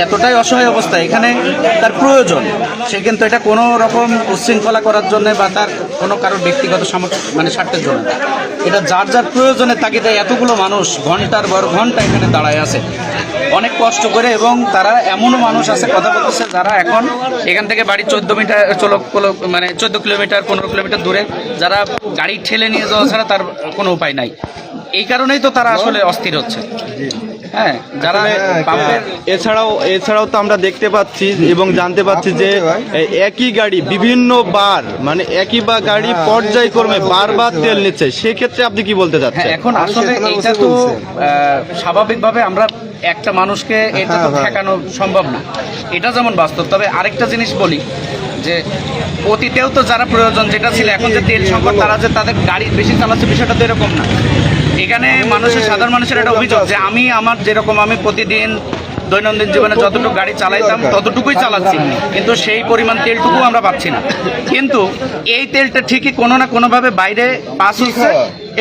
এতটাই অসহায় অবস্থা, এখানে তার প্রয়োজন, সে কিন্তু এটা কোনো রকম উচ্ছৃঙ্খলা করার জন্য বা তার কোনো কারোর ব্যক্তিগত স্বার্থের জন্য, এটা যার যার প্রয়োজনের তাগিদে এতগুলো মানুষ ঘন্টার পর ঘন্টা এখানে দাঁড়ায় আছে অনেক কষ্ট করে। এবং তারা এমনও মানুষ আছে কথা বলতেছে যারা এখন এখান থেকে বাড়ি 14 কিলোমিটার 15 কিলোমিটার দূরে, যারা গাড়ি ঠেলে নিয়ে যাওয়া ছাড়া তার কোনো উপায় নাই। এই কারণেই তো তারা আসলে অস্থির হচ্ছে। হ্যাঁ, যারা এছাড়াও তো আমরা দেখতে পাচ্ছি এবং জানতে পাচ্ছি যে একই গাড়ি বিভিন্ন বার, মানে একই বা গাড়ি পর্যায়ক্রমে বারবার তেল নিচ্ছে, সেক্ষেত্রে আপনি কি বলতে চাচ্ছেন? এখন আসলে এটা তো স্বাভাবিকভাবে আমরা একটা মানুষকে এটা তো ঠেকানো সম্ভব না, এটা যেমন বাস্তব। তবে আরেকটা জিনিস বলি যে অতীতেও তো যারা প্রয়োজন যেটা ছিল, এখন যে তেল সংকট, তারা যে তাদের গাড়ি বেশি চালাচ্ছে বিষয়টা তো এরকম না। এখানে সাধারণ মানুষের একটা অভিযোগ যে আমার যেরকম আমি প্রতিদিন দৈনন্দিন জীবনে যতটুকু গাড়ি চালাইতাম ততটুকুই চালাচ্ছি, কিন্তু সেই পরিমাণ তেলটুকু আমরা পাচ্ছি না। কিন্তু এই তেলটা ঠিকই কোনো না কোনোভাবে বাইরে পাস হচ্ছে,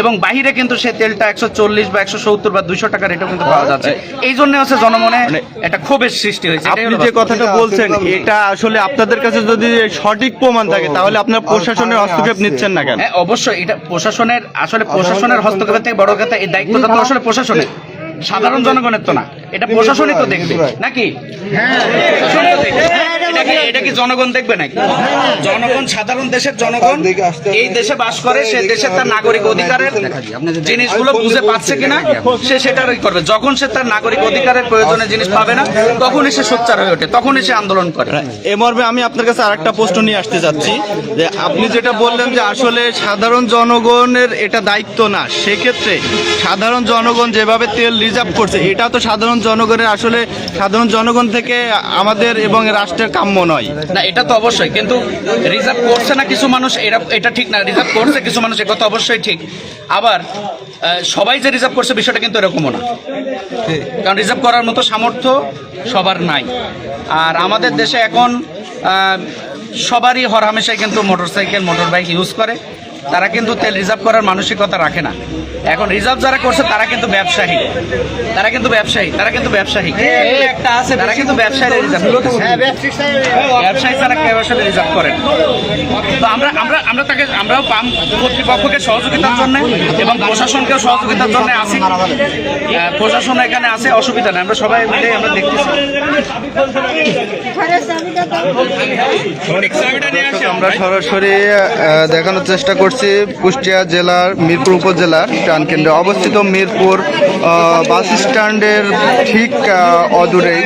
এবং বাহিরে কিন্তু সেই তেলটা 140 বা 170 বা 200 টাকা রেটেও কিন্তু পাওয়া যাচ্ছে। এই জন্য হচ্ছে জনমনে একটা ক্ষোভের সৃষ্টি হয়েছে। আপনি যে কথাটা বলছেন, এটা আসলে আপনাদের কাছে যদি সঠিক প্রমাণ থাকে তাহলে আপনার প্রশাসনের হস্তক্ষেপ নিচ্ছেন না কেন? হ্যাঁ, অবশ্যই এটা প্রশাসনের হস্তক্ষেপের থেকে বড় কথা, এই দায়িত্বটা তো আসলে প্রশাসনের, সাধারণ জনগণের তো না। এটা প্রশাসনই তো দেখবে নাকি? এটা কি জনগণ দেখবে নাকি? জনগণ, সাধারণ দেশের জনগণ এই দেশে বাস করে, সে দেশের তার নাগরিক অধিকারের জিনিসগুলো বুঝে পাচ্ছে কিনা সে সেটারই করবে। যখন সে তার নাগরিক অধিকারের প্রয়োজনীয় জিনিস পাবে না, তখনই সে সোচ্চার হয়ে ওঠে, তখনই সে আন্দোলন করে। এ মর্মে আমি আপনার কাছে আরেকটা প্রশ্ন নিয়ে আসতে চাচ্ছি যে আপনি যেটা বললেন যে আসলে সাধারণ জনগণের এটা দায়িত্ব না, সেক্ষেত্রে সাধারণ জনগণ যেভাবে তেল রিজার্ভ করছে, এটা তো সাধারণ জনগণ থেকে আমাদের এবং রাষ্ট্রের কাম্য নয়। না, এটা তো অবশ্যই, কিন্তু রিজার্ভ করছে না কিছু মানুষ, এটা ঠিক না। রিজার্ভ করছে কিছু মানুষ, এটা অবশ্যই ঠিক। আবার সবাই যে রিজার্ভ করছে বিষয়টা কিন্তু এরকমও না, কারণ রিজার্ভ করার মতো সামর্থ্য সবার নাই। আর আমাদের দেশে এখন সবারই হরহামেশাই কিন্তু মোটর বাইক ইউজ করে, তারা কিন্তু তেল রিজার্ভ করার মানসিকতা রাখে না। এখন রিজার্ভ যারা করছে তারা কিন্তু ব্যবসায়ী, তারা কিন্তু ব্যবসায়ী ছাড়া কেউ আসলে রিজার্ভ করেন। তো আমরাও পাম কর্তৃপক্ষকে সহযোগিতার জন্য এবং প্রশাসনকেও সহযোগিতার জন্য আছি। প্রশাসন এখানে আছে, অসুবিধা নেই, আমরা সবাই মিলে আমরা দেখতেছি। আমরা সরাসরি দেখানোর চেষ্টা করছি কুষ্টিয়া জেলার মিরপুর উপজেলার প্রাণকেন্দ্রে অবস্থিত মিরপুর বাস স্ট্যান্ডের ঠিক অদূরেই